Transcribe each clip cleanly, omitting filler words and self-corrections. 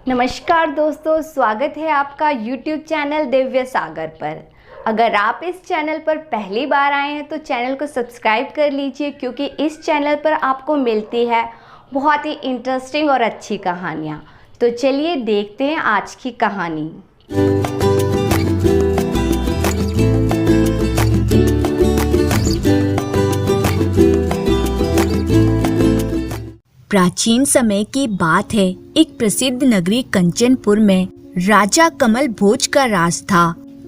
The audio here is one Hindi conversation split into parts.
नमस्कार दोस्तों, स्वागत है आपका YouTube चैनल दिव्य सागर पर। अगर आप इस चैनल पर पहली बार आए हैं तो चैनल को सब्सक्राइब कर लीजिए, क्योंकि इस चैनल पर आपको मिलती है बहुत ही इंटरेस्टिंग और अच्छी कहानियाँ। तो चलिए देखते हैं आज की कहानी। प्राचीन समय की बात है। एक प्रसिद्ध नगरी कंचनपुर में राजा कमल भोज का राज था।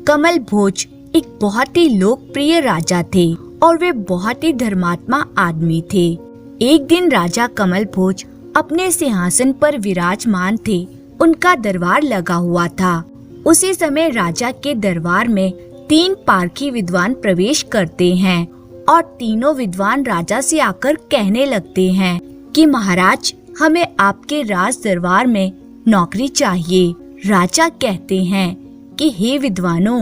कमल भोज एक बहुत ही लोकप्रिय राजा थे और वे बहुत ही धर्मात्मा आदमी थे। एक दिन राजा कमल भोज अपने सिंहासन पर विराजमान थे। उनका दरबार लगा हुआ था। उसी समय राजा के दरबार में 3 पारखी विद्वान प्रवेश करते हैं और तीनों विद्वान राजा से आकर कहने लगते हैं कि महाराज, हमें आपके राज दरबार में नौकरी चाहिए। राजा कहते हैं कि हे विद्वानों,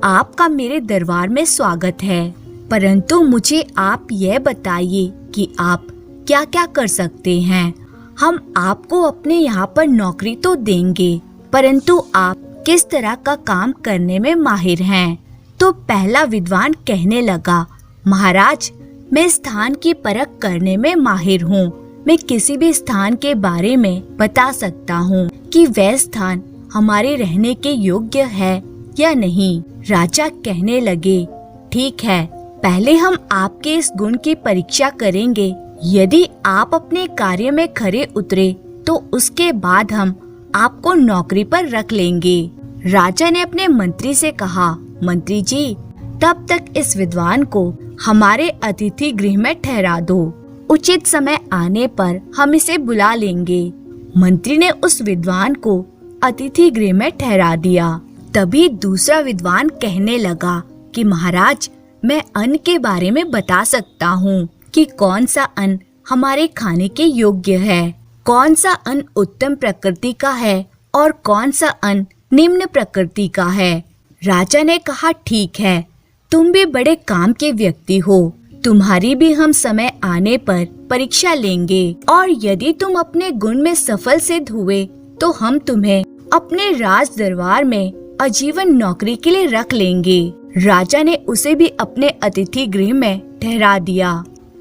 आपका मेरे दरबार में स्वागत है, परंतु मुझे आप यह बताइए कि आप क्या क्या कर सकते हैं। हम आपको अपने यहाँ पर नौकरी तो देंगे, परंतु आप किस तरह का काम करने में माहिर हैं। तो पहला विद्वान कहने लगा, महाराज, मैं स्थान की परख करने में माहिर हूँ। मैं किसी भी स्थान के बारे में बता सकता हूँ कि वह स्थान हमारे रहने के योग्य है या नहीं। राजा कहने लगे, ठीक है, पहले हम आपके इस गुण की परीक्षा करेंगे। यदि आप अपने कार्य में खरे उतरे तो उसके बाद हम आपको नौकरी पर रख लेंगे। राजा ने अपने मंत्री से कहा, मंत्री जी, तब तक इस विद्वान को हमारे अतिथि गृह में ठहरा दो। उचित समय आने पर हम इसे बुला लेंगे। मंत्री ने उस विद्वान को अतिथि गृह में ठहरा दिया। तभी दूसरा विद्वान कहने लगा कि महाराज, मैं अन्न के बारे में बता सकता हूँ कि कौन सा अन्न हमारे खाने के योग्य है, कौन सा अन्न उत्तम प्रकृति का है और कौन सा अन्न निम्न प्रकृति का है। राजा ने कहा, ठीक है, तुम भी बड़े काम के व्यक्ति हो, तुम्हारी भी हम समय आने पर परीक्षा लेंगे और यदि तुम अपने गुण में सफल सिद्ध हुए तो हम तुम्हें अपने राज दरबार में आजीवन नौकरी के लिए रख लेंगे। राजा ने उसे भी अपने अतिथि गृह में ठहरा दिया।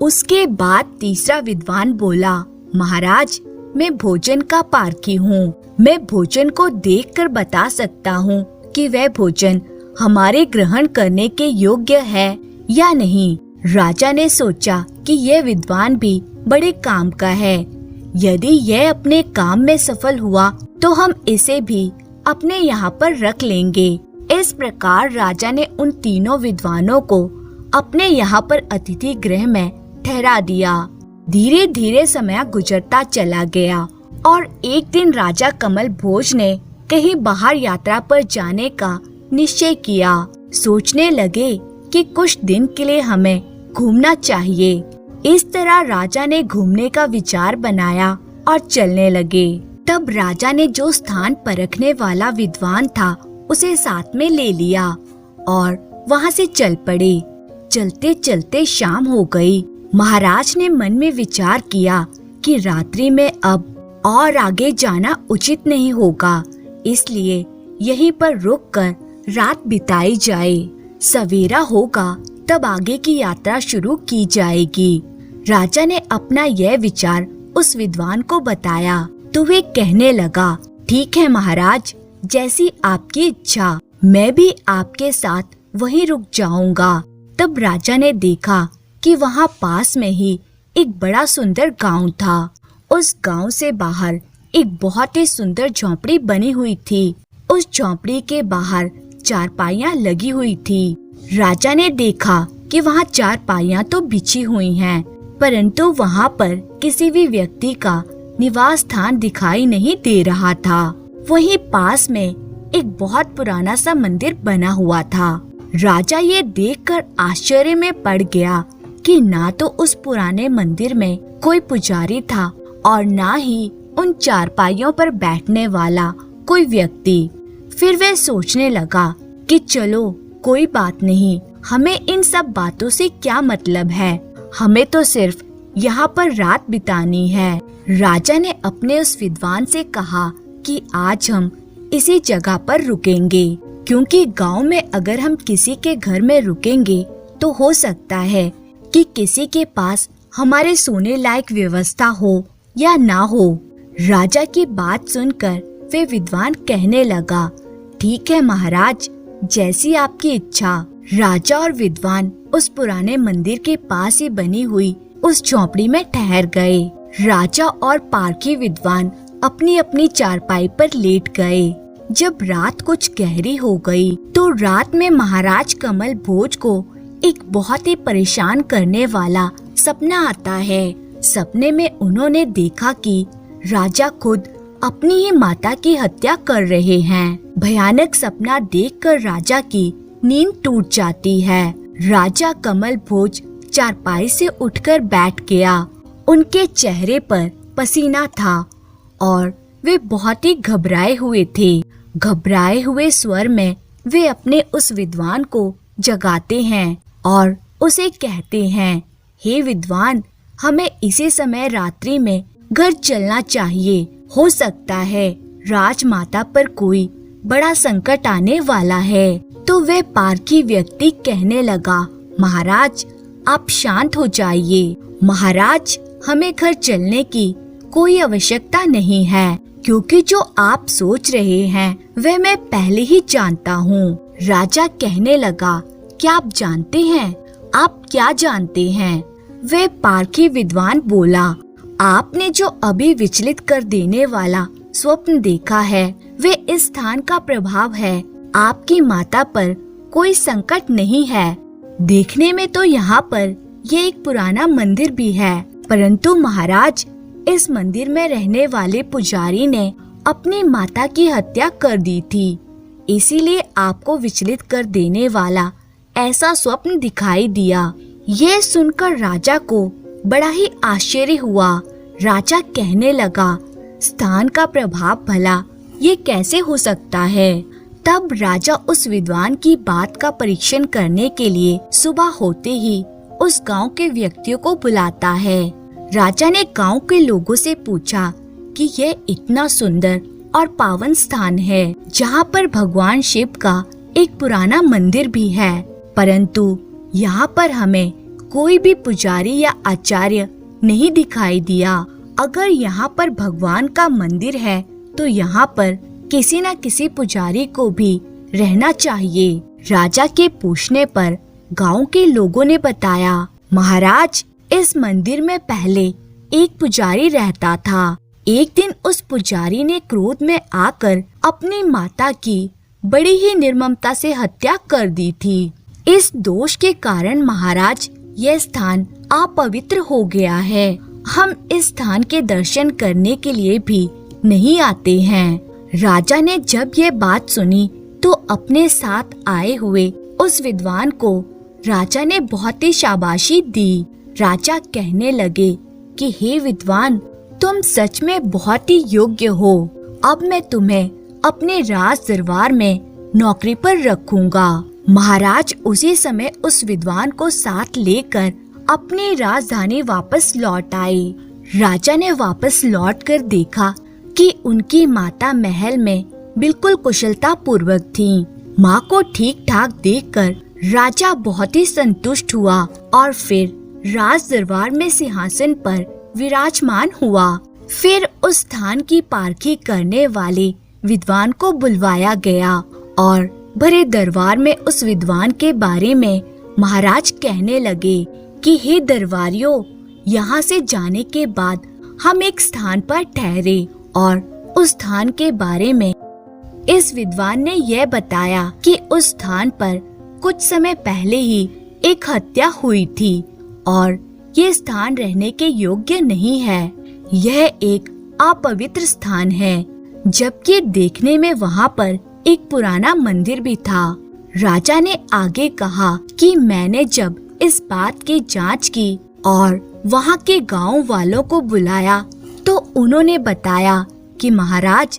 उसके बाद तीसरा विद्वान बोला, महाराज, मैं भोजन का पारखी हूँ। मैं भोजन को देखकर बता सकता हूँ कि वह भोजन हमारे ग्रहण करने के योग्य है या नहीं। राजा ने सोचा कि यह विद्वान भी बड़े काम का है। यदि यह अपने काम में सफल हुआ तो हम इसे भी अपने यहाँ पर रख लेंगे। इस प्रकार राजा ने उन तीनों विद्वानों को अपने यहाँ पर अतिथि गृह में ठहरा दिया। धीरे धीरे समय गुजरता चला गया और एक दिन राजा कमल भोज ने कहीं बाहर यात्रा पर जाने का निश्चय किया। सोचने लगे कि कुछ दिन के लिए हमें घूमना चाहिए। इस तरह राजा ने घूमने का विचार बनाया और चलने लगे। तब राजा ने जो स्थान परखने वाला विद्वान था उसे साथ में ले लिया और वहाँ से चल पड़े। चलते चलते शाम हो गई। महाराज ने मन में विचार किया कि रात्रि में अब और आगे जाना उचित नहीं होगा, इसलिए यहीं पर रुककर रात बिताई जाए। सवेरा होगा तब आगे की यात्रा शुरू की जाएगी। राजा ने अपना यह विचार उस विद्वान को बताया तो वे कहने लगा, ठीक है महाराज, जैसी आपकी इच्छा, मैं भी आपके साथ वहीं रुक जाऊंगा। तब राजा ने देखा कि वहाँ पास में ही एक बड़ा सुंदर गांव था। उस गांव से बाहर एक बहुत ही सुंदर झोंपड़ी बनी हुई थी। उस झोंपड़ी के बाहर चारपाइयाँ लगी हुई थी। राजा ने देखा कि वहाँ चारपाइयाँ तो बिछी हुई हैं, परंतु वहाँ पर किसी भी व्यक्ति का निवास स्थान दिखाई नहीं दे रहा था। वहीं पास में एक बहुत पुराना सा मंदिर बना हुआ था। राजा ये देखकर आश्चर्य में पड़ गया कि ना तो उस पुराने मंदिर में कोई पुजारी था और ना ही उन चारपाइयों पर बैठने वाला कोई व्यक्ति। फिर वह सोचने लगा कि चलो कोई बात नहीं, हमें इन सब बातों से क्या मतलब है, हमें तो सिर्फ यहाँ पर रात बितानी है। राजा ने अपने उस विद्वान से कहा कि आज हम इसी जगह पर रुकेंगे, क्योंकि गांव में अगर हम किसी के घर में रुकेंगे तो हो सकता है कि किसी के पास हमारे सोने लायक व्यवस्था हो या ना हो। राजा की बात सुनकर वे विद्वान कहने लगा, ठीक है महाराज, जैसी आपकी इच्छा। राजा और विद्वान उस पुराने मंदिर के पास ही बनी हुई उस झोपड़ी में ठहर गए। राजा और पारखी विद्वान अपनी अपनी चारपाई पर लेट गए। जब रात कुछ गहरी हो गई तो रात में महाराज कमल भोज को एक बहुत ही परेशान करने वाला सपना आता है। सपने में उन्होंने देखा कि राजा खुद अपनी ही माता की हत्या कर रहे हैं। भयानक सपना देखकर राजा की नींद टूट जाती है। राजा कमल भोज चारपाई से उठकर बैठ गया। उनके चेहरे पर पसीना था और वे बहुत ही घबराए हुए थे। घबराए हुए स्वर में वे अपने उस विद्वान को जगाते हैं और उसे कहते हैं, हे विद्वान, हमें इसी समय रात्रि में घर चलना चाहिए। हो सकता है राजमाता पर कोई बड़ा संकट आने वाला है। तो वे पारखी व्यक्ति कहने लगा, महाराज आप शांत हो जाइए। महाराज, हमें घर चलने की कोई आवश्यकता नहीं है, क्योंकि जो आप सोच रहे हैं वह मैं पहले ही जानता हूँ। राजा कहने लगा, क्या आप जानते हैं? आप क्या जानते हैं? वे पारखी विद्वान बोला, आपने जो अभी विचलित कर देने वाला स्वप्न देखा है वे इस स्थान का प्रभाव है। आपकी माता पर कोई संकट नहीं है। देखने में तो यहाँ पर ये एक पुराना मंदिर भी है, परंतु महाराज, इस मंदिर में रहने वाले पुजारी ने अपनी माता की हत्या कर दी थी, इसीलिए आपको विचलित कर देने वाला ऐसा स्वप्न दिखाई दिया। ये सुनकर राजा को बड़ा ही आश्चर्य हुआ। राजा कहने लगा, स्थान का प्रभाव भला ये कैसे हो सकता है? तब राजा उस विद्वान की बात का परीक्षण करने के लिए सुबह होते ही उस गांव के व्यक्तियों को बुलाता है। राजा ने गांव के लोगों से पूछा कि यह इतना सुंदर और पावन स्थान है जहां पर भगवान शिव का एक पुराना मंदिर भी है, परंतु यहाँ पर हमें कोई भी पुजारी या आचार्य नहीं दिखाई दिया। अगर यहाँ पर भगवान का मंदिर है तो यहाँ पर किसी न किसी पुजारी को भी रहना चाहिए। राजा के पूछने पर गांव के लोगों ने बताया, महाराज, इस मंदिर में पहले एक पुजारी रहता था। एक दिन उस पुजारी ने क्रोध में आकर अपनी माता की बड़ी ही निर्ममता से हत्या कर दी थी। इस दोष के कारण महाराज, यह स्थान अपवित्र हो गया है। हम इस स्थान के दर्शन करने के लिए भी नहीं आते हैं। राजा ने जब ये बात सुनी तो अपने साथ आए हुए उस विद्वान को राजा ने बहुत ही शाबाशी दी। राजा कहने लगे कि हे विद्वान, तुम सच में बहुत ही योग्य हो। अब मैं तुम्हें अपने राज दरबार में नौकरी पर रखूंगा। महाराज उसी समय उस विद्वान को साथ लेकर अपनी राजधानी वापस लौट आए। राजा ने वापस लौटकर देखा कि उनकी माता महल में बिल्कुल कुशलता पूर्वक थीं। माँ को ठीक ठाक देखकर राजा बहुत ही संतुष्ट हुआ और फिर राज दरबार में सिंहासन पर विराजमान हुआ। फिर उस स्थान की पारखी करने वाले विद्वान को बुलवाया गया और भरे दरबार में उस विद्वान के बारे में महाराज कहने लगे कि हे दरबारियों, यहाँ से जाने के बाद हम एक स्थान पर ठहरे और उस स्थान के बारे में इस विद्वान ने यह बताया कि उस स्थान पर कुछ समय पहले ही एक हत्या हुई थी और ये स्थान रहने के योग्य नहीं है। यह एक अपवित्र स्थान है, जबकि देखने में वहाँ पर एक पुराना मंदिर भी था। राजा ने आगे कहा कि मैंने जब इस बात की जांच की और वहाँ के गांव वालों को बुलाया तो उन्होंने बताया कि महाराज,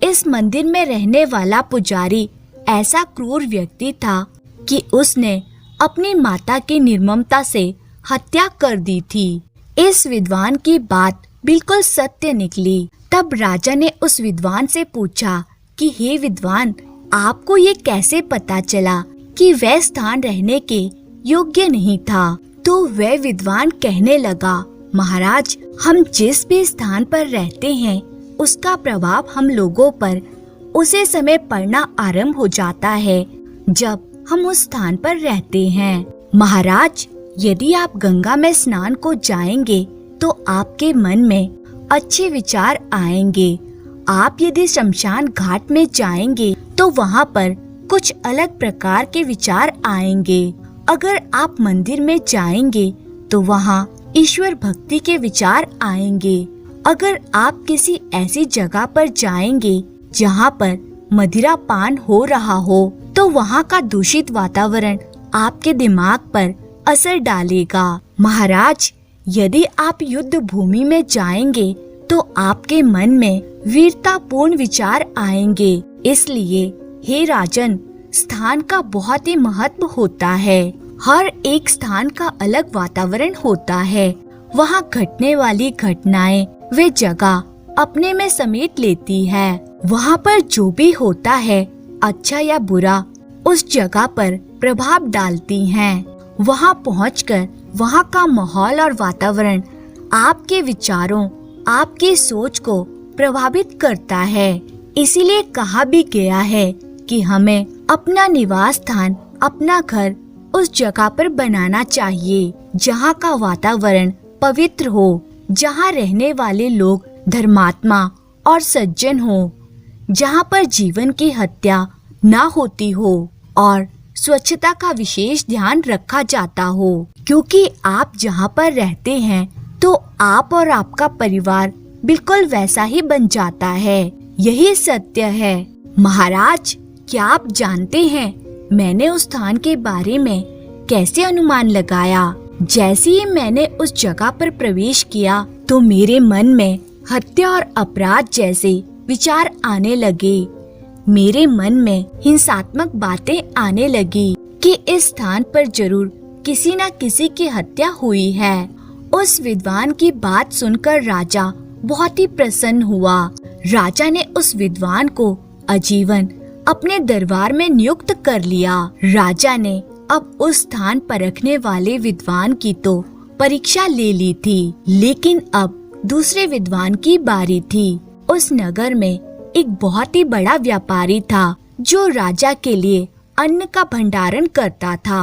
इस मंदिर में रहने वाला पुजारी ऐसा क्रूर व्यक्ति था कि उसने अपनी माता की निर्ममता से हत्या कर दी थी। इस विद्वान की बात बिल्कुल सत्य निकली। तब राजा ने उस विद्वान से पूछा कि हे विद्वान, आपको ये कैसे पता चला कि वह स्थान रहने के योग्य नहीं था? तो वह विद्वान कहने लगा, महाराज, हम जिस भी स्थान पर रहते हैं उसका प्रभाव हम लोगों पर उसी समय पड़ना आरंभ हो जाता है जब हम उस स्थान पर रहते हैं। महाराज, यदि आप गंगा में स्नान को जाएंगे तो आपके मन में अच्छे विचार आएंगे। आप यदि शमशान घाट में जाएंगे तो वहाँ पर कुछ अलग प्रकार के विचार आएंगे। अगर आप मंदिर में जाएंगे तो वहाँ ईश्वर भक्ति के विचार आएंगे। अगर आप किसी ऐसी जगह पर जाएंगे जहाँ पर मदिरा पान हो रहा हो तो वहाँ का दूषित वातावरण आपके दिमाग पर असर डालेगा। महाराज, यदि आप युद्ध भूमि में जाएंगे तो आपके मन में वीरतापूर्ण विचार आएंगे। इसलिए हे राजन, स्थान का बहुत ही महत्व होता है। हर एक स्थान का अलग वातावरण होता है। वहाँ घटने वाली घटनाएं वे जगह अपने में समेट लेती है। वहाँ पर जो भी होता है, अच्छा या बुरा, उस जगह पर प्रभाव डालती हैं। वहाँ पहुँचकर वहाँ का माहौल और वातावरण आपके विचारों, आपकी सोच को प्रभावित करता है। इसीलिए कहा भी गया है कि हमें अपना निवास स्थान, अपना घर उस जगह पर बनाना चाहिए जहाँ का वातावरण पवित्र हो, जहाँ रहने वाले लोग धर्मात्मा और सज्जन हो, जहाँ पर जीवन की हत्या ना होती हो और स्वच्छता का विशेष ध्यान रखा जाता हो। क्योंकि आप जहाँ पर रहते हैं तो आप और आपका परिवार बिल्कुल वैसा ही बन जाता है। यही सत्य है। महाराज, क्या आप जानते हैं मैंने उस स्थान के बारे में कैसे अनुमान लगाया? जैसे ही मैंने उस जगह पर प्रवेश किया तो मेरे मन में हत्या और अपराध जैसे विचार आने लगे। मेरे मन में हिंसात्मक बातें आने लगी कि इस स्थान पर जरूर किसी न किसी की हत्या हुई है। उस विद्वान की बात सुनकर राजा बहुत ही प्रसन्न हुआ। राजा ने उस विद्वान को आजीवन अपने दरबार में नियुक्त कर लिया। राजा ने अब उस स्थान पर रखने वाले विद्वान की तो परीक्षा ले ली थी, लेकिन अब दूसरे विद्वान की बारी थी। उस नगर में एक बहुत ही बड़ा व्यापारी था जो राजा के लिए अन्न का भंडारण करता था।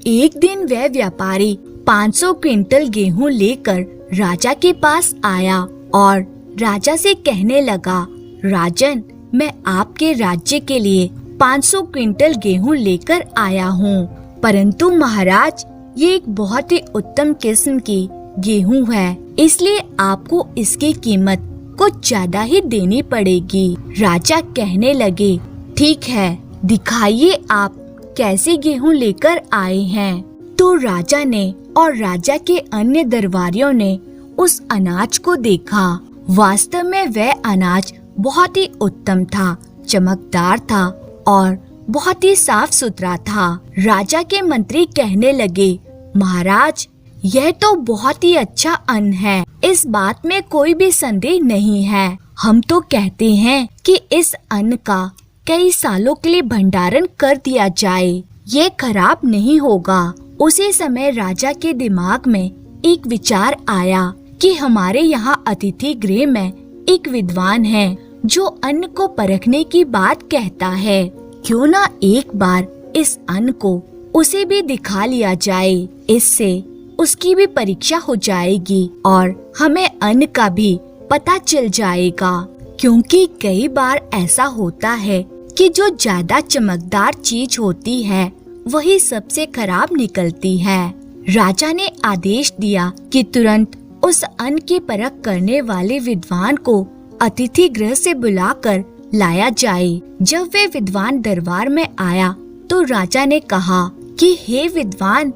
एक दिन वह व्यापारी 500 क्विंटल गेहूं लेकर राजा के पास आया और राजा से कहने लगा, राजन, मैं आपके राज्य के लिए 500 क्विंटल गेहूं लेकर आया हूँ, परंतु महाराज, ये एक बहुत ही उत्तम किस्म की गेहूं है, इसलिए आपको इसकी कीमत कुछ ज्यादा ही देनी पड़ेगी। राजा कहने लगे, ठीक है, दिखाइए आप कैसे गेहूं लेकर आए हैं। तो राजा ने और राजा के अन्य दरबारियों ने उस अनाज को देखा। वास्तव में वह अनाज बहुत ही उत्तम था, चमकदार था और बहुत ही साफ सुथरा था। राजा के मंत्री कहने लगे, महाराज, यह तो बहुत ही अच्छा अन्न है, इस बात में कोई भी संदेह नहीं है। हम तो कहते हैं कि इस अन्न का कई सालों के लिए भंडारण कर दिया जाए, ये खराब नहीं होगा। उसी समय राजा के दिमाग में एक विचार आया कि हमारे यहाँ अतिथि गृह में एक विद्वान है जो अन्न को परखने की बात कहता है। क्यों ना एक बार इस अन्न को उसे भी दिखा लिया जाए, इससे उसकी भी परीक्षा हो जाएगी और हमें अन्न का भी पता चल जाएगा। क्योंकि कई बार ऐसा होता है कि जो ज्यादा चमकदार चीज होती है वही सबसे खराब निकलती है। राजा ने आदेश दिया कि तुरंत उस अन्न की परख करने वाले विद्वान को अतिथि गृह से बुलाकर लाया जाए। जब वे विद्वान दरबार में आया तो राजा ने कहा कि हे विद्वान,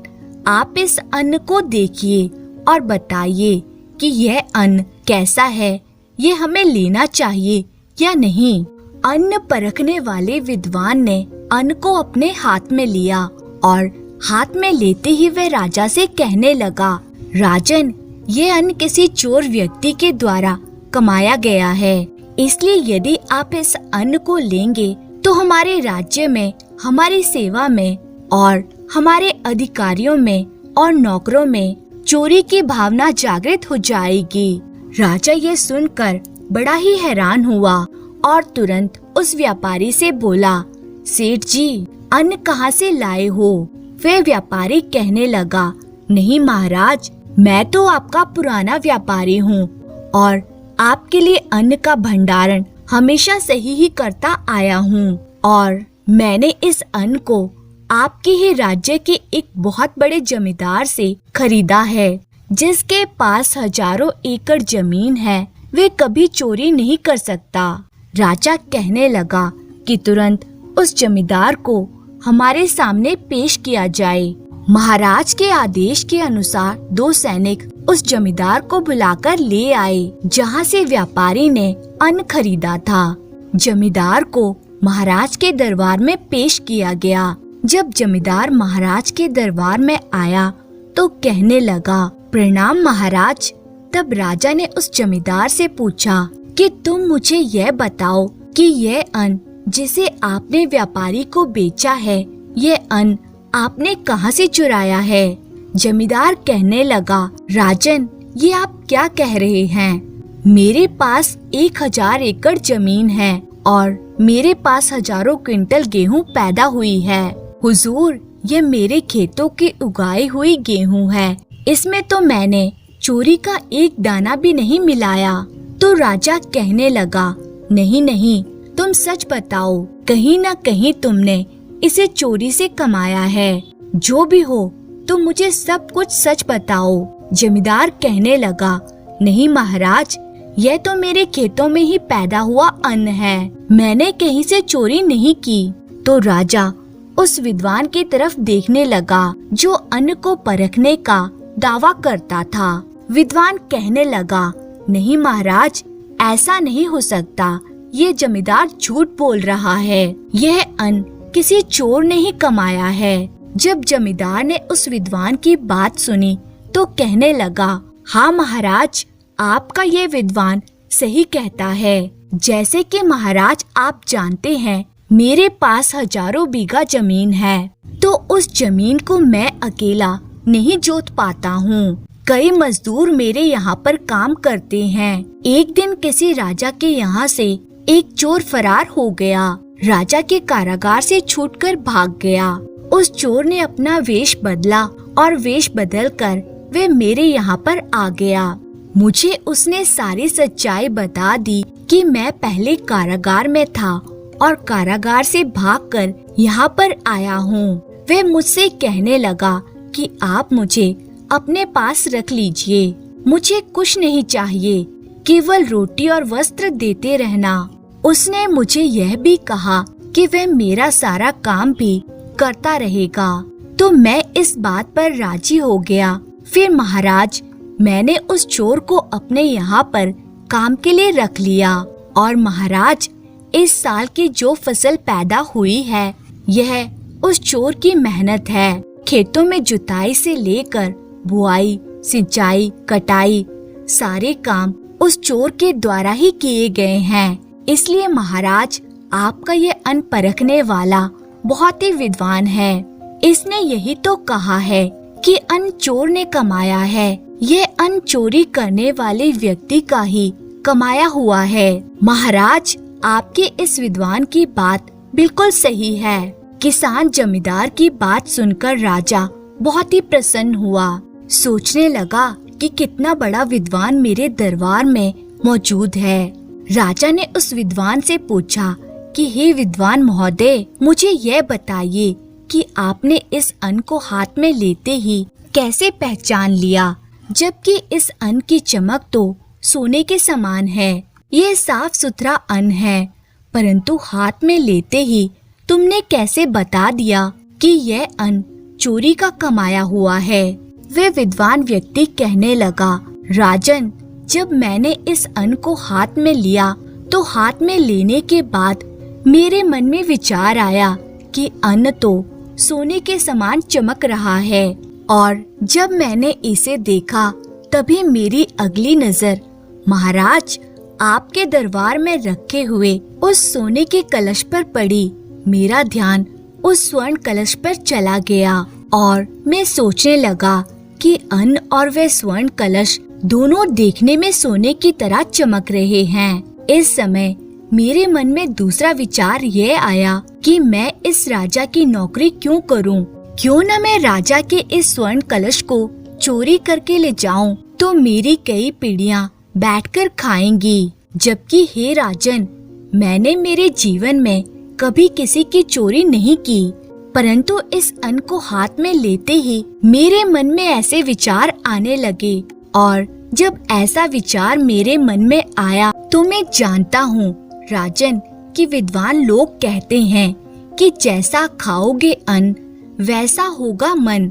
आप इस अन्न को देखिए और बताइए कि यह अन्न कैसा है, ये हमें लेना चाहिए या नहीं। अन्न परखने वाले विद्वान ने अन्न को अपने हाथ में लिया और हाथ में लेते ही वह राजा से कहने लगा, राजन, ये अन्न किसी चोर व्यक्ति के द्वारा कमाया गया है। इसलिए यदि आप इस अन्न को लेंगे तो हमारे राज्य में, हमारी सेवा में और हमारे अधिकारियों में और नौकरों में चोरी की भावना जागृत हो जाएगी। राजा ये सुनकर बड़ा ही हैरान हुआ और तुरंत उस व्यापारी से बोला, सेठ जी, अन्न कहाँ से लाए हो? वे व्यापारी कहने लगा, नहीं महाराज, मैं तो आपका पुराना व्यापारी हूँ और आपके लिए अन्न का भंडारण हमेशा से ही करता आया हूँ और मैंने इस अन्न को आपके ही राज्य के एक बहुत बड़े जमींदार से खरीदा है, जिसके पास हजारों एकड़ जमीन है। वे कभी चोरी नहीं कर सकता। राजा कहने लगा कि तुरंत उस जमींदार को हमारे सामने पेश किया जाए। महाराज के आदेश के अनुसार 2 सैनिक उस जमींदार को बुलाकर ले आए, जहाँ से व्यापारी ने अन्न खरीदा था। जमींदार को महाराज के दरबार में पेश किया गया। जब जमींदार महाराज के दरबार में आया तो कहने लगा, प्रणाम महाराज। तब राजा ने उस जमींदार से पूछा कि तुम मुझे यह बताओ कि यह अन्न जिसे आपने व्यापारी को बेचा है, यह अन्न आपने कहाँ से चुराया है? जमींदार कहने लगा, राजन, ये आप क्या कह रहे हैं? मेरे पास 1000 एकड़ जमीन है और मेरे पास हजारों क्विंटल गेहूं पैदा हुई है। हुजूर, ये मेरे खेतों की उगाई हुई गेहूं है। इसमें तो मैंने चोरी का एक दाना भी नहीं मिलाया। तो राजा कहने लगा, नहीं नहीं, तुम सच बताओ, कहीं न कहीं तुमने इसे चोरी से कमाया है। जो भी हो, तुम मुझे सब कुछ सच बताओ। जमींदार कहने लगा, नहीं महाराज, यह तो मेरे खेतों में ही पैदा हुआ अन्न है, मैंने कहीं से चोरी नहीं की। तो राजा उस विद्वान की तरफ देखने लगा जो अन्न को परखने का दावा करता था। विद्वान कहने लगा, नहीं महाराज, ऐसा नहीं हो सकता, ये जमींदार झूठ बोल रहा है। यह अन्न किसी चोर ने ही कमाया है। जब जमींदार ने उस विद्वान की बात सुनी तो कहने लगा, हाँ महाराज, आपका ये विद्वान सही कहता है। जैसे कि महाराज आप जानते हैं, मेरे पास हजारों बीघा जमीन है, तो उस जमीन को मैं अकेला नहीं जोत पाता हूँ। कई मजदूर मेरे यहाँ पर काम करते हैं। एक दिन किसी राजा के यहाँ से एक चोर फरार हो गया। राजा के कारागार से छूटकर भाग गया। उस चोर ने अपना वेश बदला और वेश बदलकर वे मेरे यहाँ पर आ गया। मुझे उसने सारी सच्चाई बता दी कि मैं पहले कारागार में था और कारागार से भागकर यहाँ पर आया हूँ। वे मुझसे कहने लगा कि आप मुझे अपने पास रख लीजिए, मुझे कुछ नहीं चाहिए, केवल रोटी और वस्त्र देते रहना। उसने मुझे यह भी कहा कि वह मेरा सारा काम भी करता रहेगा। तो मैं इस बात पर राजी हो गया। फिर महाराज, मैंने उस चोर को अपने यहाँ पर काम के लिए रख लिया और महाराज, इस साल की जो फसल पैदा हुई है, यह उस चोर की मेहनत है। खेतों में जुताई से लेकर बुआई, सिंचाई, कटाई, सारे काम उस चोर के द्वारा ही किए गए हैं। इसलिए महाराज, आपका ये अन्न परखने वाला बहुत ही विद्वान है। इसने यही तो कहा है कि अन्न चोर ने कमाया है। यह अन्न चोरी करने वाले व्यक्ति का ही कमाया हुआ है। महाराज, आपके इस विद्वान की बात बिल्कुल सही है। किसान जमींदार की बात सुनकर राजा बहुत ही प्रसन्न हुआ। सोचने लगा कि कितना बड़ा विद्वान मेरे दरबार में मौजूद है। राजा ने उस विद्वान से पूछा कि हे विद्वान महोदय, मुझे यह बताइए कि आपने इस अन्न को हाथ में लेते ही कैसे पहचान लिया, जबकि इस अन्न की चमक तो सोने के समान है। यह साफ सुथरा अन्न है, परंतु हाथ में लेते ही तुमने कैसे बता दिया कि यह अन्न चोरी का कमाया हुआ है? वे विद्वान व्यक्ति कहने लगा, राजन, जब मैंने इस अन्न को हाथ में लिया तो हाथ में लेने के बाद मेरे मन में विचार आया कि अन्न तो सोने के समान चमक रहा है, और जब मैंने इसे देखा तभी मेरी अगली नजर महाराज आपके दरबार में रखे हुए उस सोने के कलश पर पड़ी। मेरा ध्यान उस स्वर्ण कलश पर चला गया और मैं सोचने लगा कि अन्न और वह स्वर्ण कलश दोनों देखने में सोने की तरह चमक रहे हैं। इस समय मेरे मन में दूसरा विचार ये आया कि मैं इस राजा की नौकरी क्यों करूं? क्यों न मैं राजा के इस स्वर्ण कलश को चोरी करके ले जाऊं, तो मेरी कई पीढ़ियां बैठकर खाएंगी। जबकि हे राजन, मैंने मेरे जीवन में कभी किसी की चोरी नहीं की, परंतु इस अन्न को हाथ में लेते ही मेरे मन में ऐसे विचार आने लगे। और जब ऐसा विचार मेरे मन में आया तो मैं जानता हूँ राजन कि विद्वान लोग कहते हैं कि जैसा खाओगे अन्न वैसा होगा मन,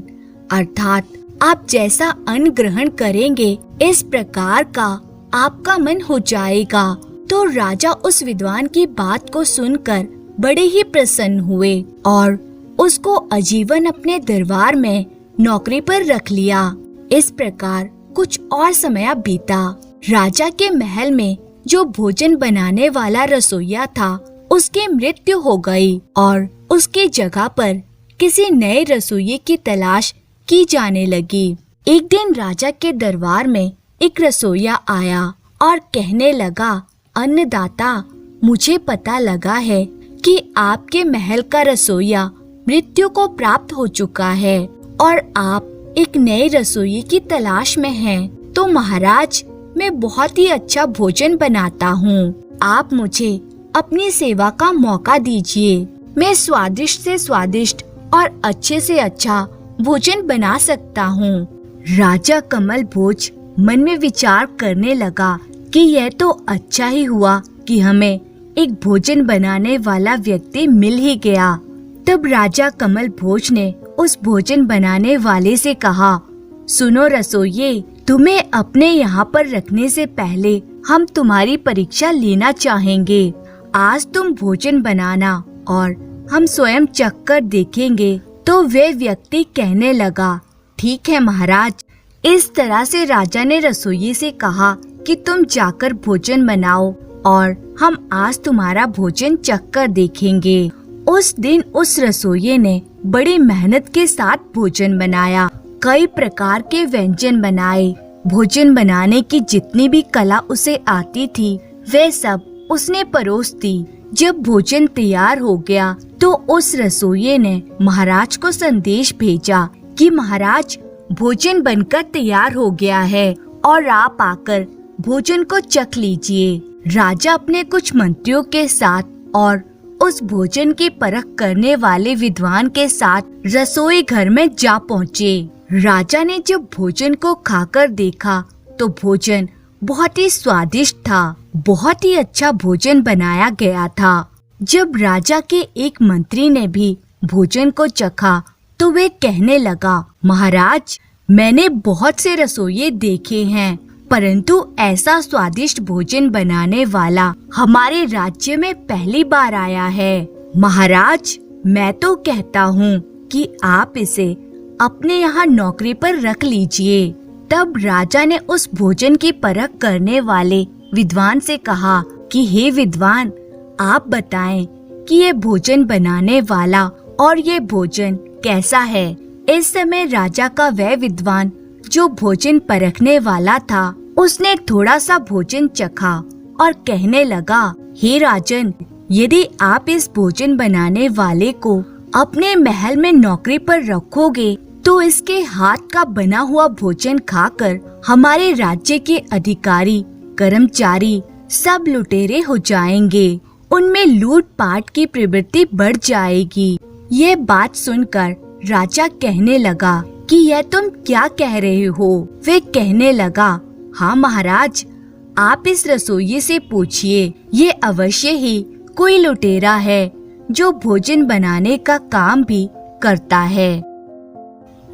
अर्थात आप जैसा अन्न ग्रहण करेंगे इस प्रकार का आपका मन हो जाएगा। तो राजा उस विद्वान की बात को सुनकर बड़े ही प्रसन्न हुए और उसको आजीवन अपने दरबार में नौकरी पर रख लिया। इस प्रकार कुछ और समय बीता। राजा के महल में जो भोजन बनाने वाला रसोइया था उसकी मृत्यु हो गई और उसकी जगह पर किसी नए रसोइये की तलाश की जाने लगी। एक दिन राजा के दरबार में एक रसोइया आया और कहने लगा, अन्नदाता, मुझे पता लगा है कि आपके महल का रसोइया मृत्यु को प्राप्त हो चुका है और आप एक नए रसोइये की तलाश में हैं। तो महाराज, मैं बहुत ही अच्छा भोजन बनाता हूँ। आप मुझे अपनी सेवा का मौका दीजिए। मैं स्वादिष्ट से स्वादिष्ट और अच्छे से अच्छा भोजन बना सकता हूँ। राजा कमल भोज मन में विचार करने लगा कि यह तो अच्छा ही हुआ कि हमें एक भोजन बनाने वाला व्यक्ति मिल ही गया। तब राजा कमल भोज ने उस भोजन बनाने वाले से कहा, सुनो रसोइये, तुम्हें अपने यहाँ पर रखने से पहले हम तुम्हारी परीक्षा लेना चाहेंगे। आज तुम भोजन बनाना और हम स्वयं चख कर देखेंगे। तो वे व्यक्ति कहने लगा, ठीक है महाराज। इस तरह से राजा ने रसोइये से कहा कि तुम जाकर भोजन बनाओ और हम आज तुम्हारा भोजन चख कर देखेंगे। उस दिन उस रसोइये ने बड़ी मेहनत के साथ भोजन बनाया। कई प्रकार के व्यंजन बनाए। भोजन बनाने की जितनी भी कला उसे आती थी वे सब उसने परोस दी। जब भोजन तैयार हो गया तो उस रसोइये ने महाराज को संदेश भेजा कि महाराज, भोजन बनकर तैयार हो गया है और आप आकर भोजन को चख लीजिए। राजा अपने कुछ मंत्रियों के साथ और उस भोजन की परख करने वाले विद्वान के साथ रसोई घर में जा पहुँचे। राजा ने जब भोजन को खाकर देखा तो भोजन बहुत ही स्वादिष्ट था। बहुत ही अच्छा भोजन बनाया गया था। जब राजा के एक मंत्री ने भी भोजन को चखा तो वे कहने लगा, महाराज, मैंने बहुत से रसोइये देखे हैं, परंतु ऐसा स्वादिष्ट भोजन बनाने वाला हमारे राज्य में पहली बार आया है। महाराज, मैं तो कहता हूँ कि आप इसे अपने यहाँ नौकरी पर रख लीजिए। तब राजा ने उस भोजन की परख करने वाले विद्वान से कहा कि हे विद्वान, आप बताएं कि ये भोजन बनाने वाला और ये भोजन कैसा है। इस समय राजा का वह विद्वान जो भोजन परखने वाला था उसने थोड़ा सा भोजन चखा और कहने लगा, हे राजन, यदि आप इस भोजन बनाने वाले को अपने महल में नौकरी पर रखोगे तो इसके हाथ का बना हुआ भोजन खाकर हमारे राज्य के अधिकारी, कर्मचारी सब लुटेरे हो जाएंगे। उनमें लूटपाट की प्रवृत्ति बढ़ जाएगी। ये बात सुनकर राजा कहने लगा कि यह तुम क्या कह रहे हो। वे कहने लगा, हाँ महाराज, आप इस रसोइये से पूछिए, ये अवश्य ही कोई लुटेरा है जो भोजन बनाने का काम भी करता है।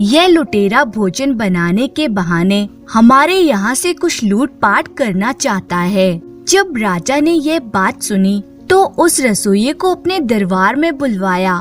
यह लुटेरा भोजन बनाने के बहाने हमारे यहाँ से कुछ लूटपाट करना चाहता है। जब राजा ने यह बात सुनी तो उस रसोइये को अपने दरबार में बुलवाया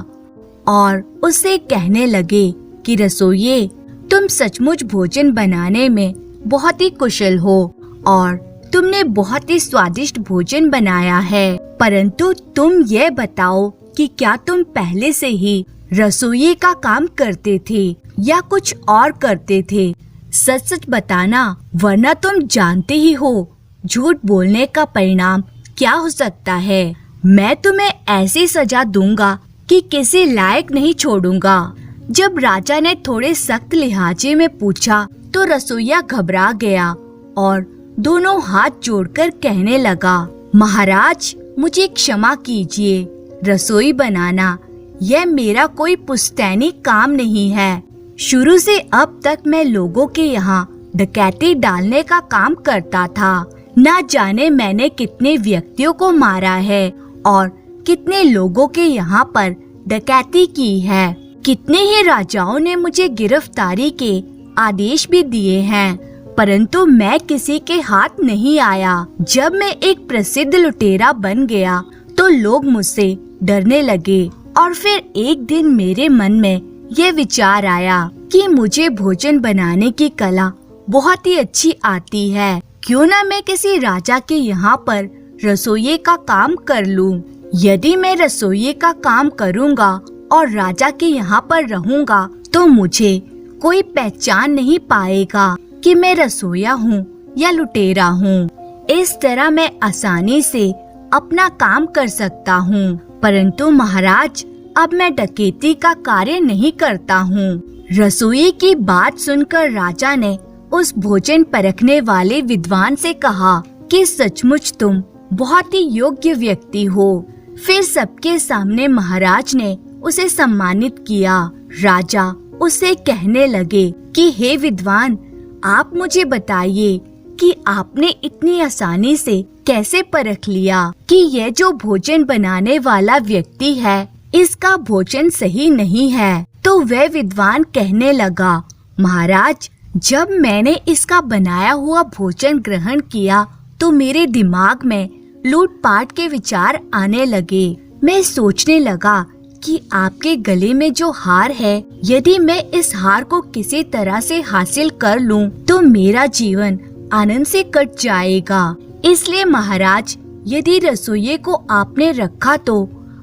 और उससे कहने लगे कि रसोइये, तुम सचमुच भोजन बनाने में बहुत ही कुशल हो और तुमने बहुत ही स्वादिष्ट भोजन बनाया है, परंतु तुम ये बताओ कि क्या तुम पहले से ही रसोई का काम करते थे या कुछ और करते थे? सच सच बताना, वरना तुम जानते ही हो झूठ बोलने का परिणाम क्या हो सकता है। मैं तुम्हें ऐसी सजा दूंगा कि किसी लायक नहीं छोड़ूंगा। जब राजा ने थोड़े सख्त लिहाजे में पूछा तो रसोइया घबरा गया और दोनों हाथ जोड़कर कहने लगा, महाराज मुझे क्षमा कीजिए, रसोई बनाना यह मेरा कोई पुश्तैनी काम नहीं है। शुरू से अब तक मैं लोगों के यहाँ डकैती डालने का काम करता था। ना जाने मैंने कितने व्यक्तियों को मारा है और कितने लोगों के यहाँ पर डकैती की है। कितने ही राजाओं ने मुझे गिरफ्तारी के आदेश भी दिए हैं, परंतु मैं किसी के हाथ नहीं आया। जब मैं एक प्रसिद्ध लुटेरा बन गया तो लोग मुझसे डरने लगे और फिर एक दिन मेरे मन में ये विचार आया कि मुझे भोजन बनाने की कला बहुत ही अच्छी आती है। क्यों ना मैं किसी राजा के यहाँ पर रसोई का काम कर लूं। यदि मैं रसोई का काम करूँगा और राजा के यहाँ पर रहूँगा तो मुझे कोई पहचान नहीं पाएगा कि मैं रसोइया हूँ या लुटेरा हूँ। इस तरह मैं आसानी से अपना काम कर सकता हूँ। परंतु महाराज, अब मैं डकैती का कार्य नहीं करता हूँ। रसोई की बात सुनकर राजा ने उस भोजन परखने वाले विद्वान से कहा कि सचमुच तुम बहुत ही योग्य व्यक्ति हो। फिर सबके सामने महाराज ने उसे सम्मानित किया। राजा उसे कहने लगे कि हे विद्वान, आप मुझे बताइए कि आपने इतनी आसानी से कैसे परख लिया कि यह जो भोजन बनाने वाला व्यक्ति है इसका भोजन सही नहीं है। तो वह विद्वान कहने लगा, महाराज, जब मैंने इसका बनाया हुआ भोजन ग्रहण किया तो मेरे दिमाग में लूटपाट के विचार आने लगे। मैं सोचने लगा कि आपके गले में जो हार है, यदि मैं इस हार को किसी तरह से हासिल कर लूं, तो मेरा जीवन आनंद से कट जाएगा। इसलिए महाराज, यदि रसोई को आपने रखा तो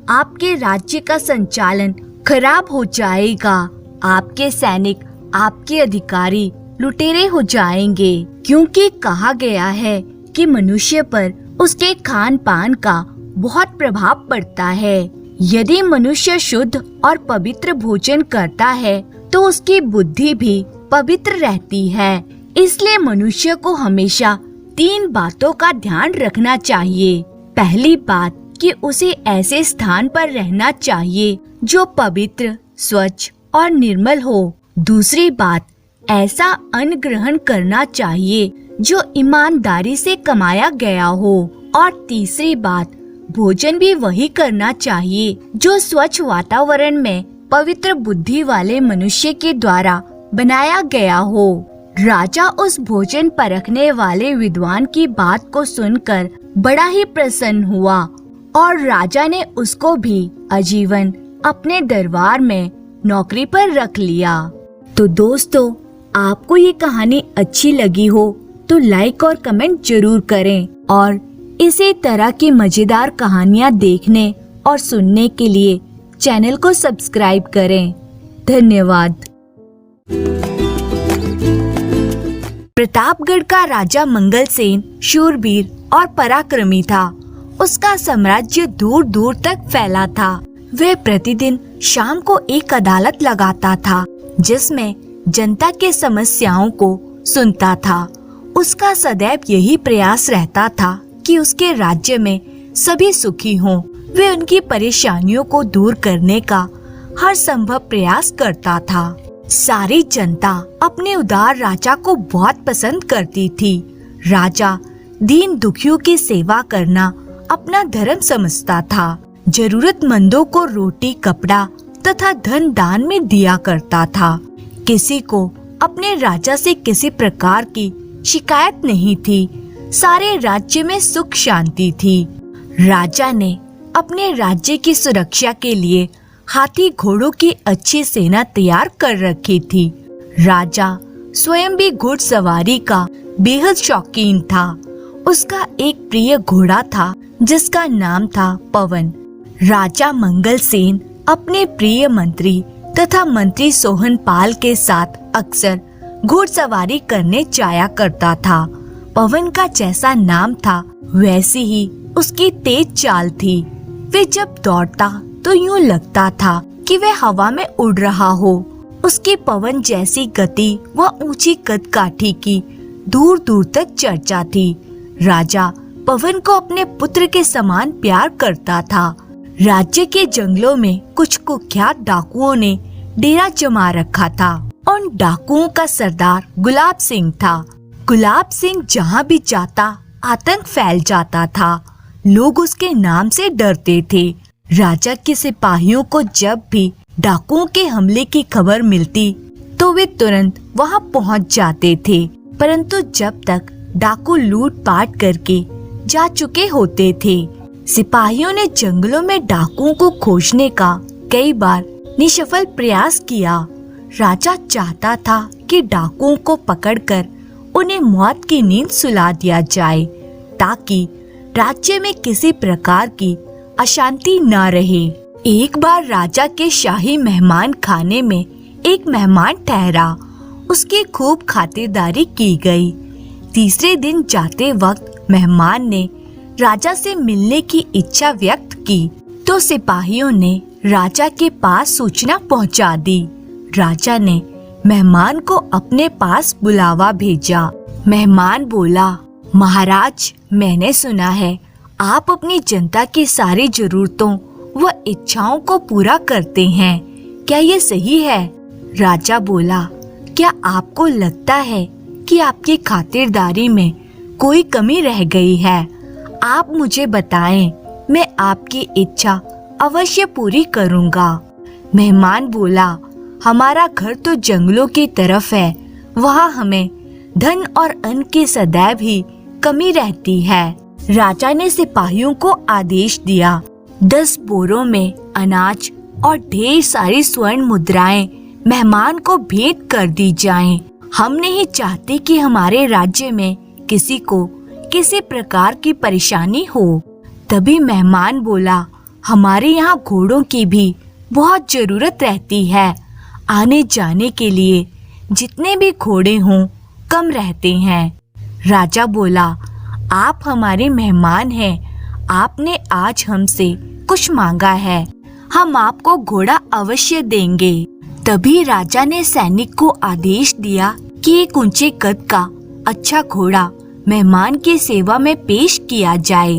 आपके राज्य का संचालन खराब हो जाएगा। आपके सैनिक, आपके अधिकारी लुटेरे हो जाएंगे, क्योंकि कहा गया है कि मनुष्य पर उसके खान पान का बहुत प्रभाव पड़ता है। यदि मनुष्य शुद्ध और पवित्र भोजन करता है तो उसकी बुद्धि भी पवित्र रहती है। इसलिए मनुष्य को हमेशा 3 बातों का ध्यान रखना चाहिए। पहली बात कि उसे ऐसे स्थान पर रहना चाहिए जो पवित्र, स्वच्छ और निर्मल हो। दूसरी बात, ऐसा अन्न ग्रहण करना चाहिए जो ईमानदारी से कमाया गया हो। और तीसरी बात, भोजन भी वही करना चाहिए जो स्वच्छ वातावरण में पवित्र बुद्धि वाले मनुष्य के द्वारा बनाया गया हो। राजा उस भोजन परखने वाले विद्वान की बात को सुनकर बड़ा ही प्रसन्न हुआ और राजा ने उसको भी आजीवन अपने दरबार में नौकरी पर रख लिया। तो दोस्तों, आपको ये कहानी अच्छी लगी हो तो लाइक और कमेंट जरूर करें और इसी तरह की मजेदार कहानियाँ देखने और सुनने के लिए चैनल को सब्सक्राइब करें। धन्यवाद। प्रतापगढ़ का राजा मंगलसेन शूरवीर और पराक्रमी था। उसका साम्राज्य दूर दूर तक फैला था। वह प्रतिदिन शाम को एक अदालत लगाता था जिसमें जनता के समस्याओं को सुनता था। उसका सदैव यही प्रयास रहता था कि उसके राज्य में सभी सुखी हों। वह उनकी परेशानियों को दूर करने का हर संभव प्रयास करता था। सारी जनता अपने उदार राजा को बहुत पसंद करती थी। राजा दीन दुखियों की सेवा करना अपना धर्म समझता था। जरूरतमंदों को रोटी, कपड़ा तथा धन दान में दिया करता था। किसी को अपने राजा से किसी प्रकार की शिकायत नहीं थी। सारे राज्य में सुख शांति थी। राजा ने अपने राज्य की सुरक्षा के लिए हाथी घोड़ों की अच्छी सेना तैयार कर रखी थी। राजा स्वयं भी घुड़सवारी का बेहद शौकीन था। उसका एक प्रिय घोड़ा था जिसका नाम था पवन। राजा मंगल सेन अपने प्रिय मंत्री तथा मंत्री सोहनपाल के साथ अक्सर घुड़सवारी करने जाया करता था। पवन का जैसा नाम था वैसी ही उसकी तेज चाल थी। वे जब दौड़ता तो यूं लगता था कि वह हवा में उड़ रहा हो। उसकी पवन जैसी गति व ऊंची कदकाठी की दूर दूर तक चर्चा थी। राजा पवन को अपने पुत्र के समान प्यार करता था। राज्य के जंगलों में कुछ कुख्यात डाकुओं ने डेरा जमा रखा था। उन डाकुओं का सरदार गुलाब सिंह था। गुलाब सिंह जहाँ भी जाता आतंक फैल जाता था। लोग उसके नाम से डरते थे। राजा के सिपाहियों को जब भी डाकुओं के हमले की खबर मिलती तो वे तुरंत वहां पहुंच जाते थे। परंतु जब तक डाकू लूटपाट करके जा चुके होते थे, सिपाहियों ने जंगलों में डाकुओं को खोजने का कई बार निष्फल प्रयास किया। राजा चाहता था कि डाकुओं को पकड़कर उन्हें मौत की नींद सुला दिया जाए ताकि राज्य में किसी प्रकार की अशांति न रहे। एक बार राजा के शाही मेहमान खाने में एक मेहमान ठहरा। उसकी खूब खातिरदारी की गई। तीसरे दिन जाते वक्त मेहमान ने राजा से मिलने की इच्छा व्यक्त की तो सिपाहियों ने राजा के पास सूचना पहुंचा दी। राजा ने मेहमान को अपने पास बुलावा भेजा। मेहमान बोला, महाराज, मैंने सुना है आप अपनी जनता की सारी जरूरतों व इच्छाओं को पूरा करते हैं, क्या ये सही है? राजा बोला, क्या आपको लगता है कि आपकी खातिरदारी में कोई कमी रह गई है? आप मुझे बताएं, मैं आपकी इच्छा अवश्य पूरी करूंगा। मेहमान बोला, हमारा घर तो जंगलों की तरफ है, वहाँ हमें धन और अन्न की सदैव ही कमी रहती है। राजा ने सिपाहियों को आदेश दिया, 10 बोरों में अनाज और ढेर सारी स्वर्ण मुद्राएं मेहमान को भेंट कर दी जाएं। हम नहीं चाहते कि हमारे राज्य में किसी को किसी प्रकार की परेशानी हो। तभी मेहमान बोला, हमारे यहाँ घोड़ों की भी बहुत जरूरत रहती है। आने जाने के लिए जितने भी घोड़े हों कम रहते हैं। राजा बोला, आप हमारे मेहमान हैं, आपने आज हमसे कुछ मांगा है, हम आपको घोड़ा अवश्य देंगे। तभी राजा ने सैनिक को आदेश दिया कि एक ऊंचे कद का अच्छा घोड़ा मेहमान की सेवा में पेश किया जाए।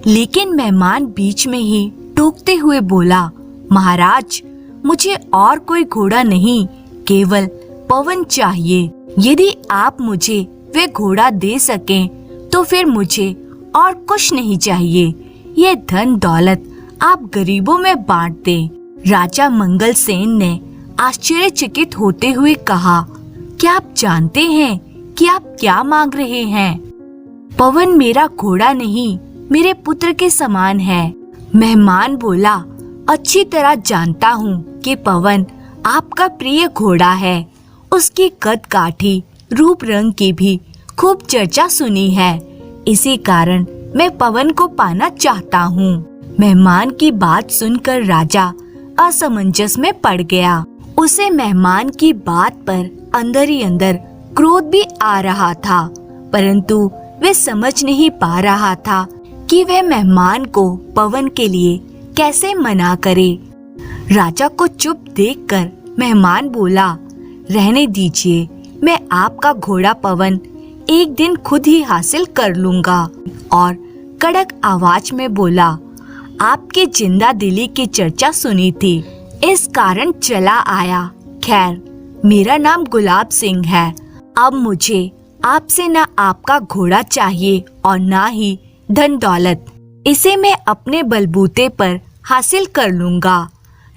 लेकिन मेहमान बीच में ही टोकते हुए बोला, महाराज, मुझे और कोई घोड़ा नहीं, केवल पवन चाहिए। यदि आप मुझे वे घोड़ा दे सकें तो फिर मुझे और कुछ नहीं चाहिए। ये धन दौलत आप गरीबों में बांट दें। राजा मंगल सेन ने आश्चर्यचकित होते हुए कहा, क्या आप जानते हैं कि आप क्या मांग रहे हैं? पवन मेरा घोड़ा नहीं, मेरे पुत्र के समान है। मेहमान बोला, अच्छी तरह जानता हूँ कि पवन आपका प्रिय घोड़ा है। उसकी कद काठी, रूप रंग की भी खूब चर्चा सुनी है। इसी कारण मैं पवन को पाना चाहता हूँ। मेहमान की बात सुनकर राजा असमंजस में पड़ गया। उसे मेहमान की बात पर अंदर ही अंदर क्रोध भी आ रहा था, परंतु वह समझ नहीं पा रहा था कि वह मेहमान को पवन के लिए कैसे मना करे। राजा को चुप देखकर मेहमान बोला, रहने दीजिए, मैं आपका घोड़ा पवन एक दिन खुद ही हासिल कर लूंगा। और कड़क आवाज में बोला, आपके जिंदा दिली की चर्चा सुनी थी, इस कारण चला आया। खैर, मेरा नाम गुलाब सिंह है। अब मुझे आपसे न आपका घोड़ा चाहिए और ना ही धन दौलत। इसे मैं अपने बलबूते पर हासिल कर लूंगा।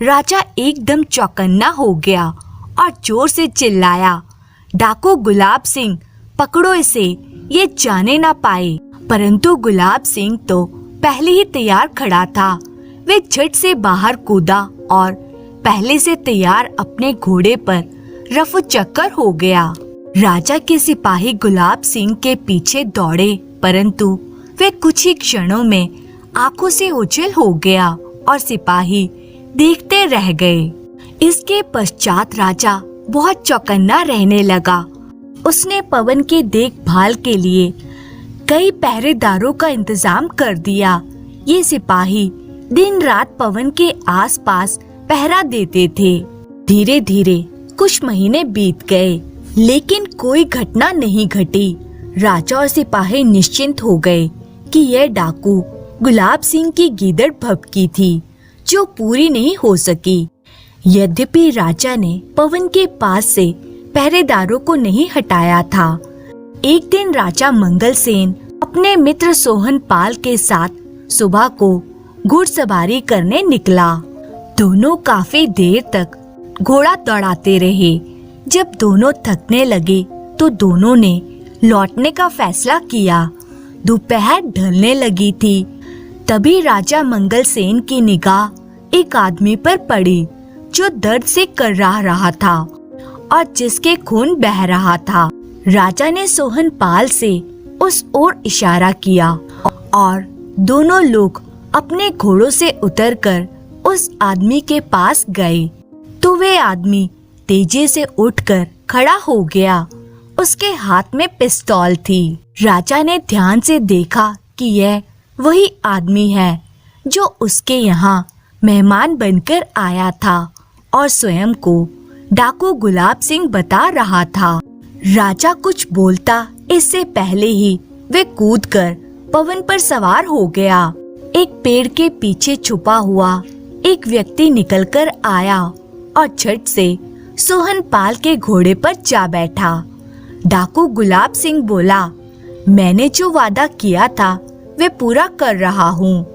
राजा एकदम चौकन्ना हो गया और जोर से चिल्लाया, डाकू गुलाब सिंह, पकड़ो इसे, ये जाने ना पाए। परंतु गुलाब सिंह तो पहले ही तैयार खड़ा था। वे झट से बाहर कूदा और पहले से तैयार अपने घोड़े पर रफू चक्कर हो गया। राजा के सिपाही गुलाब सिंह के पीछे दौड़े परंतु वे कुछ ही क्षणों में आंखों से ओझल हो गया और सिपाही देखते रह गए। इसके पश्चात राजा बहुत चौकन्ना रहने लगा। उसने पवन के देखभाल के लिए कई पहरेदारों का इंतजाम कर दिया। ये सिपाही दिन रात पवन के आसपास पहरा देते थे। धीरे धीरे कुछ महीने बीत गए, लेकिन कोई घटना नहीं घटी। राजा और सिपाही निश्चिंत हो गए कि यह डाकू गुलाब सिंह की गीदड़ भभकी थी, जो पूरी नहीं हो सकी। यद्यपि राजा ने पवन के पास से पहरेदारों को नहीं हटाया था। एक दिन राजा मंगलसेन अपने मित्र सोहन पाल के साथ सुबह को घुड़सवारी करने निकला। दोनों काफी देर तक घोड़ा दौड़ाते रहे। जब दोनों थकने लगे तो दोनों ने लौटने का फैसला किया। दोपहर ढलने लगी थी। तभी राजा मंगलसेन की निगाह एक आदमी पर पड़ी, जो दर्द से कर्राह रहा था और जिसके खून बह रहा था। राजा ने सोहन पाल से उस ओर इशारा किया और दोनों लोग अपने घोड़ों से उतरकर उस आदमी के पास गए। तो वे आदमी तेजी से उठकर खड़ा हो गया। उसके हाथ में पिस्तौल थी। राजा ने ध्यान से देखा कि यह वही आदमी है जो उसके यहाँ मेहमान बनकर आया था और स्वयं को डाकू गुलाब सिंह बता रहा था। राजा कुछ बोलता इससे पहले ही वे कूदकर पवन पर सवार हो गया। एक पेड़ के पीछे छुपा हुआ एक व्यक्ति निकलकर आया और झट से सोहन पाल के घोड़े पर जा बैठा। डाकू गुलाब सिंह बोला, मैंने जो वादा किया था वे पूरा कर रहा हूँ।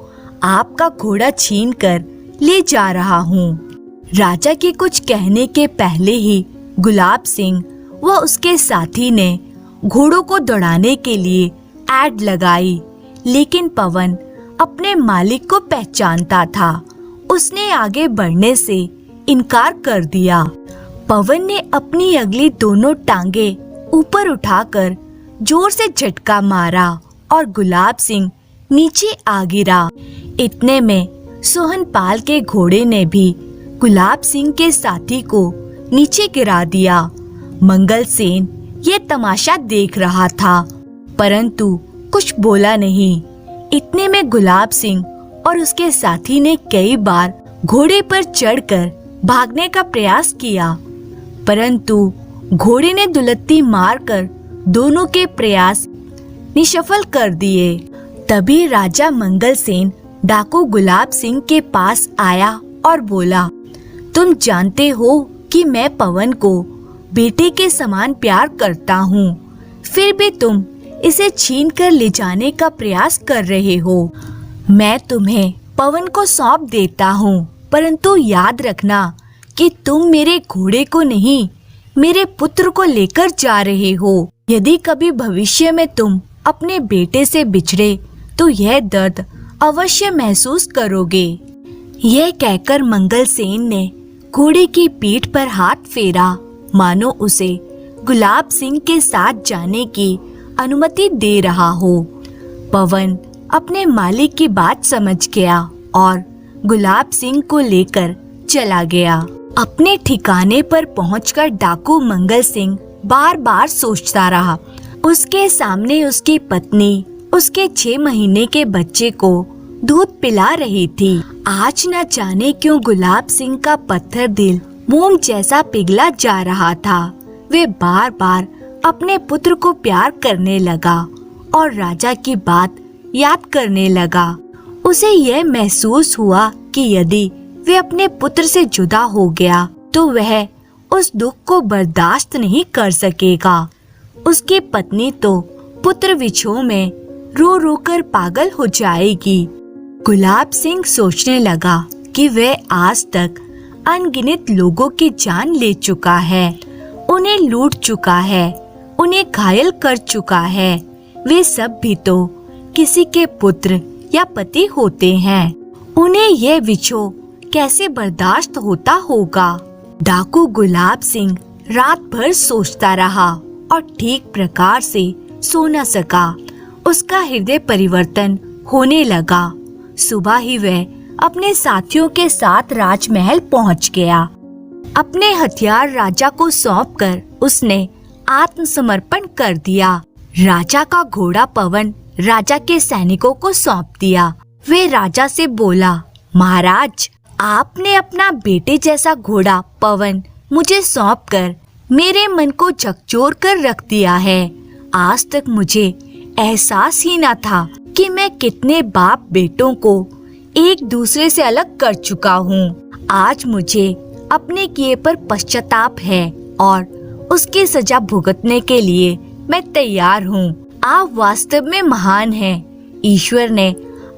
आपका घोड़ा छीनकर ले जा रहा हूँ। राजा के कुछ कहने के पहले ही गुलाब सिंह व उसके साथी ने घोड़ों को दौड़ाने के लिए ऐड लगाई, लेकिन पवन अपने मालिक को पहचानता था। उसने आगे बढ़ने से इनकार कर दिया। पवन ने अपनी अगली दोनों टांगे ऊपर उठाकर जोर से झटका मारा और गुलाब सिंह नीचे आ गिरा। इतने में सोहन पाल के घोड़े ने भी गुलाब सिंह के साथी को नीचे गिरा दिया। मंगलसेन ये तमाशा देख रहा था, परंतु कुछ बोला नहीं। इतने में गुलाब सिंह और उसके साथी ने कई बार घोड़े पर चढ़कर भागने का प्रयास किया, परंतु घोड़े ने दुलत्ती मारकर दोनों के प्रयास निष्फल कर दिए। तभी राजा मंगलसेन डाकू गुलाब सिंह के पास आया और बोला, तुम जानते हो कि मैं पवन को बेटे के समान प्यार करता हूँ, फिर भी तुम इसे छीन कर ले जाने का प्रयास कर रहे हो। मैं तुम्हें पवन को सौंप देता हूँ, परंतु याद रखना कि तुम मेरे घोड़े को नहीं, मेरे पुत्र को लेकर जा रहे हो। यदि कभी भविष्य में तुम अपने बेटे से बिछड़े तो यह दर्द अवश्य महसूस करोगे। यह कहकर मंगलसेन ने घोड़े की पीठ पर हाथ फेरा, मानो उसे गुलाब सिंह के साथ जाने की अनुमति दे रहा हो। पवन अपने मालिक की बात समझ गया और गुलाब सिंह को लेकर चला गया। अपने ठिकाने पर पहुंचकर डाकू मंगल सिंह बार बार सोचता रहा। उसके सामने उसकी पत्नी उसके 6 महीने के बच्चे को दूध पिला रही थी। आज न जाने क्यों गुलाब सिंह का पत्थर दिल मोम जैसा पिघला जा रहा था। वे बार बार अपने पुत्र को प्यार करने लगा और राजा की बात याद करने लगा। उसे यह महसूस हुआ कि यदि वे अपने पुत्र से जुदा हो गया तो वह उस दुख को बर्दाश्त नहीं कर सकेगा। उसकी पत्नी तो पुत्र विछोह में रो रो कर पागल हो जाएगी। गुलाब सिंह सोचने लगा कि वह आज तक अनगिनत लोगों की जान ले चुका है, उन्हें लूट चुका है, उन्हें घायल कर चुका है। वे सब भी तो किसी के पुत्र या पति होते हैं। उन्हें यह विछोह कैसे बर्दाश्त होता होगा। डाकू गुलाब सिंह रात भर सोचता रहा और ठीक प्रकार से सो न सका। उसका हृदय परिवर्तन होने लगा। सुबह ही वह अपने साथियों के साथ राजमहल पहुंच गया। अपने हथियार राजा को सौंपकर उसने आत्मसमर्पण कर दिया। राजा का घोड़ा पवन राजा के सैनिकों को सौंप दिया। वे राजा से बोला, महाराज, आपने अपना बेटे जैसा घोड़ा पवन मुझे सौंपकर मेरे मन को झकझोर कर रख दिया है। आज तक मुझे एहसास ही न था कि मैं कितने बाप बेटों को एक दूसरे से अलग कर चुका हूँ। आज मुझे अपने किए पर पश्चाताप है और उसकी सजा भुगतने के लिए मैं तैयार हूँ। आप वास्तव में महान हैं। ईश्वर ने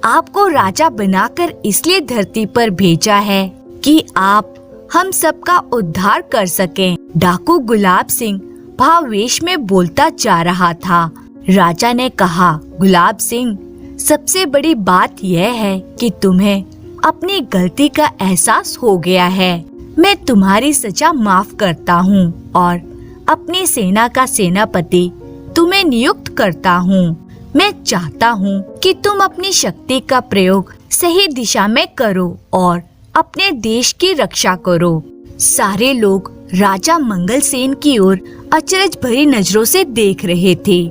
आपको राजा बनाकर इसलिए धरती पर भेजा है कि आप हम सबका उद्धार कर सकें। डाकू गुलाब सिंह भावावेश में बोलता जा रहा था। राजा ने कहा, गुलाब सिंह, सबसे बड़ी बात यह है कि तुम्हें अपनी गलती का एहसास हो गया है। मैं तुम्हारी सजा माफ करता हूँ और अपनी सेना का सेनापति तुम्हें नियुक्त करता हूँ। मैं चाहता हूँ कि तुम अपनी शक्ति का प्रयोग सही दिशा में करो और अपने देश की रक्षा करो। सारे लोग राजा मंगलसेन की ओर अचरज भरी नजरों से देख रहे थे।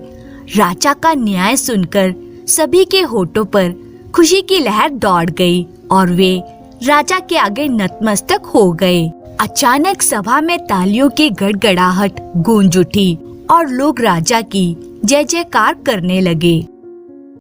राजा का न्याय सुनकर सभी के होठों पर खुशी की लहर दौड़ गई और वे राजा के आगे नतमस्तक हो गए। अचानक सभा में तालियों की गड़गड़ाहट गूंज उठी और लोग राजा की जय जयकार करने लगे।